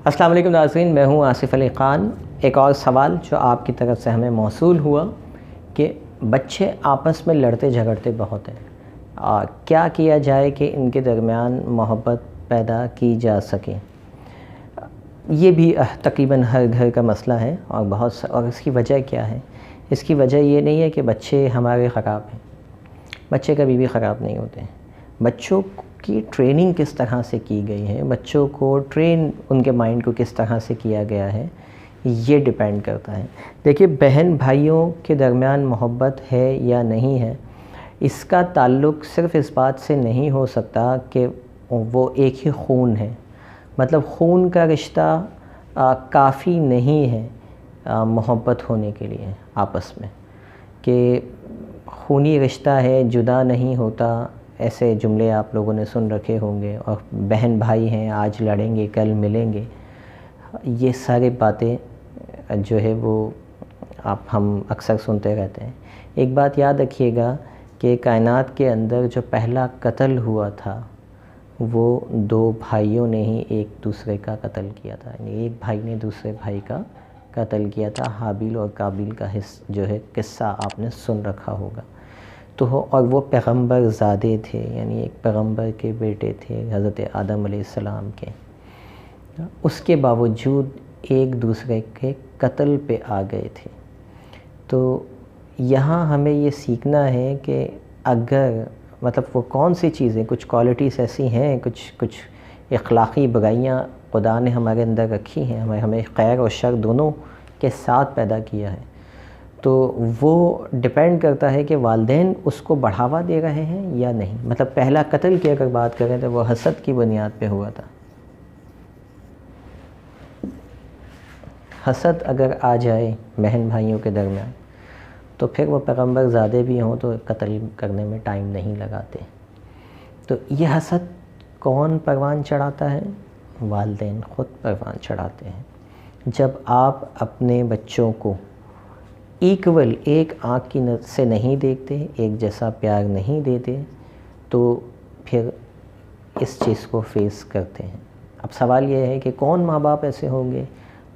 السلام علیکم ناظرین، میں ہوں آصف علی خان۔ ایک اور سوال جو آپ کی طرف سے ہمیں موصول ہوا کہ بچے آپس میں لڑتے جھگڑتے بہت ہیں، کیا کیا جائے کہ ان کے درمیان محبت پیدا کی جا سکے۔ یہ بھی تقریباً ہر گھر کا مسئلہ ہے اور اس کی وجہ کیا ہے؟ اس کی وجہ یہ نہیں ہے کہ بچے ہمارے خراب ہیں، بچے کبھی بھی خراب نہیں ہوتے ہیں۔ بچوں کی ٹریننگ کس طرح سے کی گئی ہے، بچوں کو ان کے مائنڈ کو کس طرح سے کیا گیا ہے، یہ ڈیپینڈ کرتا ہے۔ دیکھیے، بہن بھائیوں کے درمیان محبت ہے یا نہیں ہے، اس کا تعلق صرف اس بات سے نہیں ہو سکتا کہ وہ ایک ہی خون ہے۔ مطلب خون کا رشتہ کافی نہیں ہے محبت ہونے کے لیے آپس میں، کہ خونی رشتہ ہے جدا نہیں ہوتا، ایسے جملے آپ لوگوں نے سن رکھے ہوں گے، اور بہن بھائی ہیں آج لڑیں گے کل ملیں گے، یہ سارے باتیں جو ہے وہ ہم اکثر سنتے رہتے ہیں۔ ایک بات یاد رکھیے گا کہ کائنات کے اندر جو پہلا قتل ہوا تھا وہ دو بھائیوں نے ہی ایک دوسرے کا قتل کیا تھا، یعنی ایک بھائی نے دوسرے بھائی کا قتل کیا تھا۔ حابیل اور قابیل کا جو ہے قصہ آپ نے سن رکھا ہوگا۔ اور وہ پیغمبر زادے تھے، یعنی ایک پیغمبر کے بیٹے تھے حضرت آدم علیہ السلام کے۔ اس کے باوجود ایک دوسرے کے قتل پہ آ گئے تھے۔ تو یہاں ہمیں یہ سیکھنا ہے کہ اگر مطلب وہ کون سی چیزیں، کچھ کوالٹیز ایسی ہیں، کچھ اخلاقی برائیاں خدا نے ہمارے اندر رکھی ہیں، ہمیں خیر اور شر دونوں کے ساتھ پیدا کیا ہے، تو وہ ڈیپینڈ کرتا ہے کہ والدین اس کو بڑھاوا دے رہے ہیں یا نہیں۔ مطلب پہلا قتل کی اگر بات کریں تو وہ حسد کی بنیاد پہ ہوا تھا۔ حسد اگر آ جائے بہن بھائیوں کے درمیان تو پھر وہ پیغمبر زادے بھی ہوں تو قتل کرنے میں ٹائم نہیں لگاتے۔ تو یہ حسد کون پروان چڑھاتا ہے؟ والدین خود پروان چڑھاتے ہیں۔ جب آپ اپنے بچوں کو ایکول ایک آنکھ کی سے نہیں دیکھتے، ایک جیسا پیار نہیں دیتے، تو پھر اس چیز کو فیس کرتے ہیں۔ اب سوال یہ ہے کہ کون ماں باپ ایسے ہوں گے؟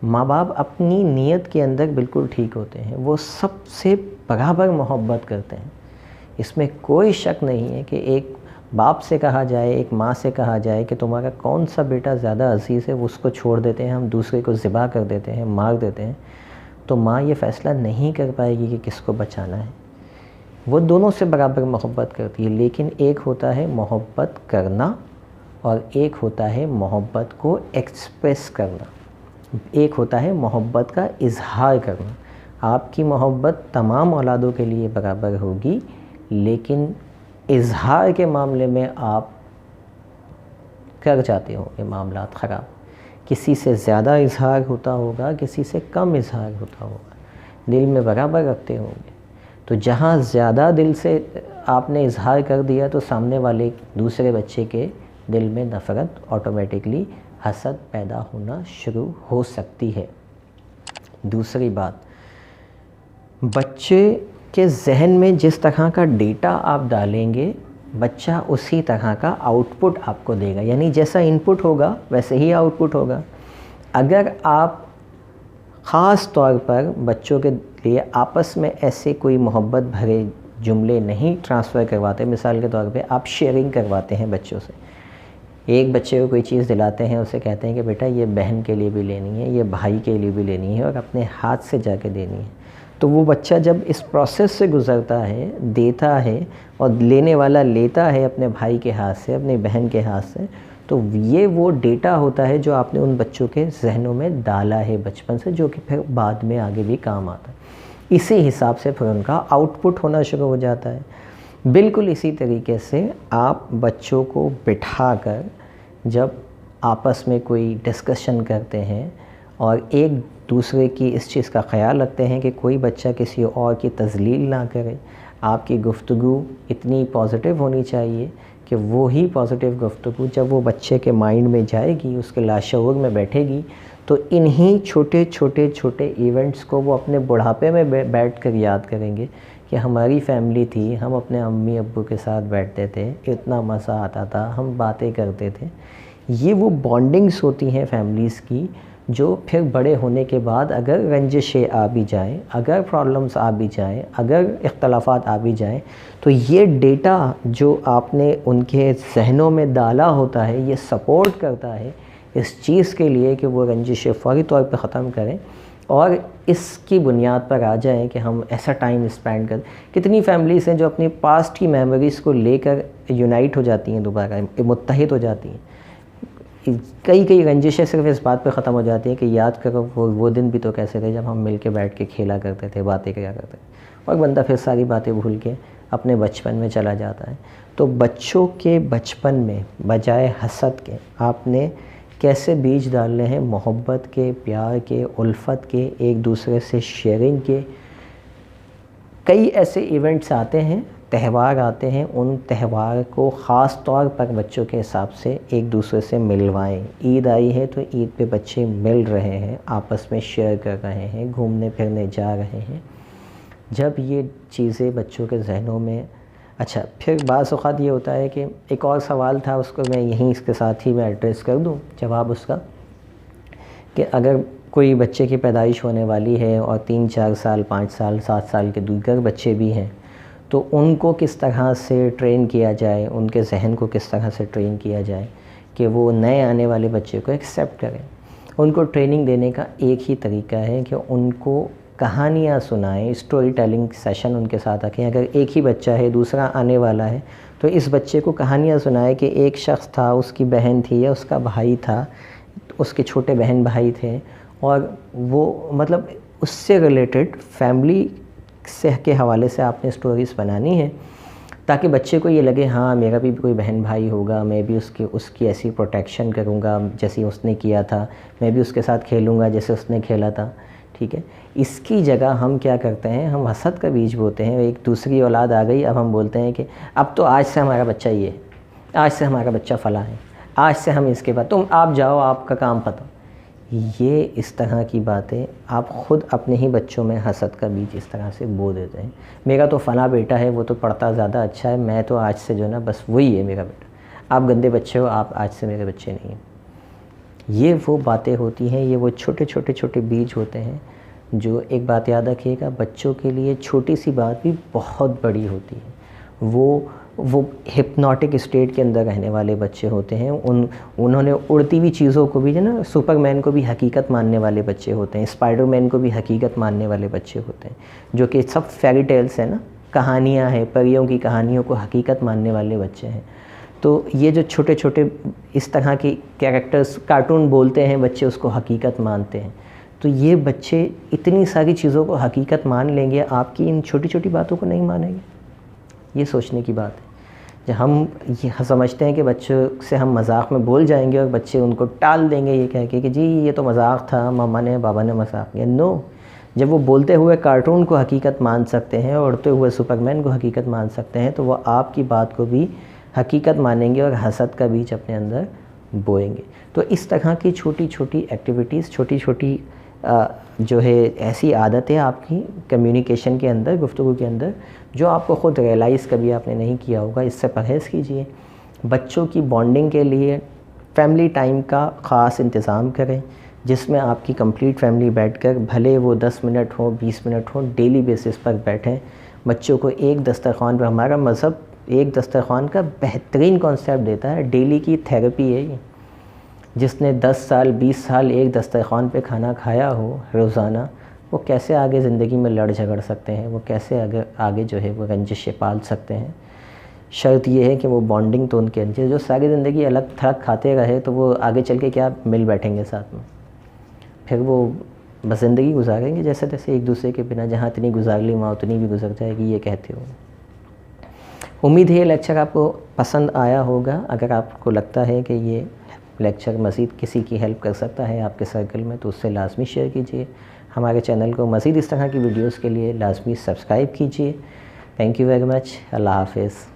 ماں باپ اپنی نیت کے اندر بالکل ٹھیک ہوتے ہیں، وہ سب سے برابر محبت کرتے ہیں۔ اس میں کوئی شک نہیں ہے کہ ایک باپ سے کہا جائے، ایک ماں سے کہا جائے کہ تمہارا کون سا بیٹا زیادہ عزیز ہے، اس کو چھوڑ دیتے ہیں، ہم دوسرے کو ذبح کر دیتے ہیں، مار دیتے ہیں، تو ماں یہ فیصلہ نہیں کر پائے گی کہ کس کو بچانا ہے۔ وہ دونوں سے برابر محبت کرتی ہے، لیکن ایک ہوتا ہے محبت کرنا اور ایک ہوتا ہے محبت کو ایکسپریس کرنا، ایک ہوتا ہے محبت کا اظہار کرنا۔ آپ کی محبت تمام اولادوں کے لیے برابر ہوگی، لیکن اظہار کے معاملے میں آپ کر جاتے ہوں گے معاملات خراب۔ کسی سے زیادہ اظہار ہوتا ہوگا، کسی سے کم اظہار ہوتا ہوگا، دل میں برابر رکھتے ہوں گے۔ تو جہاں زیادہ دل سے آپ نے اظہار کر دیا تو سامنے والے دوسرے بچے کے دل میں نفرت، آٹومیٹکلی حسد پیدا ہونا شروع ہو سکتی ہے۔ دوسری بات، بچے کے ذہن میں جس طرح کا ڈیٹا آپ ڈالیں گے، بچہ اسی طرح کا آؤٹ پٹ آپ کو دے گا، یعنی جیسا ان پٹ ہوگا ویسے ہی آؤٹ پٹ ہوگا۔ اگر آپ خاص طور پر بچوں کے لیے آپس میں ایسے کوئی محبت بھرے جملے نہیں ٹرانسفر کرواتے، مثال کے طور پہ آپ شیئرنگ کرواتے ہیں بچوں سے، ایک بچے کو کوئی چیز دلاتے ہیں، اسے کہتے ہیں کہ بیٹا یہ بہن کے لیے بھی لینی ہے، یہ بھائی کے لیے بھی لینی ہے، اور اپنے ہاتھ سے جا کے دینی ہے، تو وہ بچہ جب اس پروسیس سے گزرتا ہے، دیتا ہے، اور لینے والا لیتا ہے اپنے بھائی کے ہاتھ سے، اپنی بہن کے ہاتھ سے، تو یہ وہ ڈیٹا ہوتا ہے جو آپ نے ان بچوں کے ذہنوں میں ڈالا ہے بچپن سے، جو کہ پھر بعد میں آگے بھی کام آتا ہے۔ اسی حساب سے پھر ان کا آؤٹ پٹ ہونا شروع ہو جاتا ہے۔ بالکل اسی طریقے سے آپ بچوں کو بٹھا کر جب آپس میں کوئی ڈسکشن کرتے ہیں اور ایک دوسرے کی اس چیز کا خیال رکھتے ہیں کہ کوئی بچہ کسی اور کی تذلیل نہ کرے، آپ کی گفتگو اتنی پازیٹیو ہونی چاہیے کہ وہی پازیٹیو گفتگو جب وہ بچے کے مائنڈ میں جائے گی، اس کے لاشعور میں بیٹھے گی، تو انہی چھوٹے ایونٹس کو وہ اپنے بڑھاپے میں بیٹھ کر یاد کریں گے کہ ہماری فیملی تھی، ہم اپنے امی ابو کے ساتھ بیٹھتے تھے، اتنا مزہ آتا تھا، ہم باتیں کرتے تھے۔ یہ وہ بانڈنگس ہوتی ہیں فیملیز کی جو پھر بڑے ہونے کے بعد اگر رنجشیں آ بھی جائیں، اگر پرابلمس آ بھی جائیں، اگر اختلافات آ بھی جائیں، تو یہ ڈیٹا جو آپ نے ان کے ذہنوں میں ڈالا ہوتا ہے یہ سپورٹ کرتا ہے اس چیز کے لیے کہ وہ رنجشیں فوری طور پہ ختم کریں اور اس کی بنیاد پر آ جائیں کہ ہم ایسا ٹائم اسپینڈ کریں۔ کتنی فیملیز ہیں جو اپنی پاسٹ کی میموریز کو لے کر یونائٹ ہو جاتی ہیں، دوبارہ متحد ہو جاتی ہیں۔ کئی رنجشیں صرف اس بات پہ ختم ہو جاتی ہیں کہ یاد کرو وہ دن بھی تو کیسے تھے جب ہم مل کے بیٹھ کے کھیلا کرتے تھے، باتیں کیا کرتے تھے، اور بندہ پھر ساری باتیں بھول کے اپنے بچپن میں چلا جاتا ہے۔ تو بچوں کے بچپن میں بجائے حسد کے آپ نے کیسے بیج ڈالنے ہیں محبت کے، پیار کے، الفت کے، ایک دوسرے سے شیئرنگ کے۔ کئی ایسے ایونٹس آتے ہیں، تہوار آتے ہیں، ان تہوار کو خاص طور پر بچوں کے حساب سے ایک دوسرے سے ملوائیں۔ عید آئی ہے تو عید پہ بچے مل رہے ہیں، آپس میں شیئر کر رہے ہیں، گھومنے پھرنے جا رہے ہیں۔ جب یہ چیزیں بچوں کے ذہنوں میں اچھا پھر بعض اوقات یہ ہوتا ہے کہ ایک اور سوال تھا، اس کو میں یہیں اس کے ساتھ ہی میں ایڈریس کر دوں جواب اس کا، کہ اگر کوئی بچے کی پیدائش ہونے والی ہے اور 3-4 سال، 5 سال، 7 سال کے دیگر بچے بھی ہیں، تو ان کو کس طرح سے ٹرین کیا جائے، ان کے ذہن کو کس طرح سے ٹرین کیا جائے کہ وہ نئے آنے والے بچے کو ایکسیپٹ کریں۔ ان کو ٹریننگ دینے کا ایک ہی طریقہ ہے کہ ان کو کہانیاں سنائیں، اسٹوری ٹیلنگ سیشن ان کے ساتھ رکھیں۔ اگر ایک ہی بچہ ہے، دوسرا آنے والا ہے، تو اس بچے کو کہانیاں سنائیں کہ ایک شخص تھا، اس کی بہن تھی یا اس کا بھائی تھا، اس کے چھوٹے بہن بھائی تھے، اور وہ مطلب اس سے ریلیٹڈ فیملی سے کے حوالے سے آپ نے سٹوریز بنانی ہیں تاکہ بچے کو یہ لگے ہاں میرا بھی کوئی بہن بھائی ہوگا، میں بھی اس کی ایسی پروٹیکشن کروں گا جیسی اس نے کیا تھا، میں بھی اس کے ساتھ کھیلوں گا جیسے اس نے کھیلا تھا۔ ٹھیک ہے، اس کی جگہ ہم کیا کرتے ہیں، ہم حسد کا بیج بوتے ہیں۔ ایک دوسری اولاد آ گئی، اب ہم بولتے ہیں کہ اب تو آج سے ہمارا بچہ یہ ہے، آج سے ہمارا بچہ فلاں ہے، آج سے ہم اس کے بعد تم آپ جاؤ، آپ کا کام ختم۔ یہ اس طرح کی باتیں آپ خود اپنے ہی بچوں میں حسد کا بیج اس طرح سے بو دیتے ہیں۔ میرا تو فلاں بیٹا ہے، وہ تو پڑھتا زیادہ اچھا ہے، میں تو آج سے جو ہے نا بس وہی ہے میرا بیٹا، آپ گندے بچے ہو، آپ آج سے میرے بچے نہیں ہیں۔ یہ وہ باتیں ہوتی ہیں، یہ وہ چھوٹے بیج ہوتے ہیں جو ایک بات یاد رکھیے گا، بچوں کے لیے چھوٹی سی بات بھی بہت بڑی ہوتی ہے۔ وہ ہپنوٹک اسٹیٹ کے اندر رہنے والے بچے ہوتے ہیں، انہوں نے اڑتی ہوئی چیزوں کو بھی جو نا سپر مین کو بھی حقیقت ماننے والے بچے ہوتے ہیں، اسپائڈر مین کو بھی حقیقت ماننے والے بچے ہوتے ہیں، جو کہ سب فیری ٹیلز ہیں نا، کہانیاں ہیں، پریوں کی کہانیوں کو حقیقت ماننے والے بچے ہیں۔ تو یہ جو چھوٹے اس طرح کی کیریکٹرز کارٹون بولتے ہیں، بچے اس کو حقیقت مانتے ہیں۔ تو یہ بچے اتنی ساری چیزوں کو حقیقت مان لیں گے، آپ کی ان چھوٹی باتوں کو نہیں مانیں گے۔ یہ سوچنے کی بات ہے۔ جب ہم یہ سمجھتے ہیں کہ بچوں سے ہم مذاق میں بول جائیں گے اور بچے ان کو ٹال دیں گے یہ کہہ کے کہ جی یہ تو مذاق تھا، ماما نے بابا نے مذاق کیا، نو۔ جب وہ بولتے ہوئے کارٹون کو حقیقت مان سکتے ہیں، اڑتے ہوئے سپر مین کو حقیقت مان سکتے ہیں، تو وہ آپ کی بات کو بھی حقیقت مانیں گے اور حسد کا بیج اپنے اندر بوئیں گے۔ تو اس طرح کی چھوٹی ایکٹیویٹیز، چھوٹی جو ہے ایسی عادتیں آپ کی کمیونیکیشن کے اندر، گفتگو کے اندر، جو آپ کو خود ریئلائز کبھی آپ نے نہیں کیا ہوگا، اس سے پرہیز کیجئے۔ بچوں کی بانڈنگ کے لیے فیملی ٹائم کا خاص انتظام کریں، جس میں آپ کی کمپلیٹ فیملی بیٹھ کر، بھلے وہ 10 منٹ ہوں، 20 منٹ ہوں، ڈیلی بیسس پر بیٹھیں، بچوں کو ایک دسترخوان پر، ہمارا مذہب ایک دسترخوان کا بہترین کانسیپٹ دیتا ہے، ڈیلی کی تھیراپی ہے یہ۔ جس نے 10 سال 20 سال ایک دسترخوان پہ کھانا کھایا ہو روزانہ، وہ کیسے آگے زندگی میں لڑ جھگڑ سکتے ہیں، وہ کیسے آگے جو ہے وہ رنجشیں پال سکتے ہیں۔ شرط یہ ہے کہ وہ بانڈنگ تو ان کے اندر، جو ساری زندگی الگ تھلگ کھاتے رہے تو وہ آگے چل کے کیا مل بیٹھیں گے ساتھ میں، پھر وہ بس زندگی گزاریں گے جیسے تیسے ایک دوسرے کے بنا، جہاں اتنی گزار لی وہاں اتنی بھی گزر جائے گی، یہ کہتے ہو۔ امید ہے یہ لیکچر آپ کو پسند آیا ہوگا۔ اگر آپ کو لگتا ہے کہ یہ لیکچر مزید کسی کی ہیلپ کر سکتا ہے آپ کے سرکل میں، تو اس سے لازمی شیئر کیجیے۔ ہمارے چینل کو مزید اس طرح کی ویڈیوز کے لیے لازمی سبسکرائب کیجیے۔ Thank you very much. اللہ حافظ۔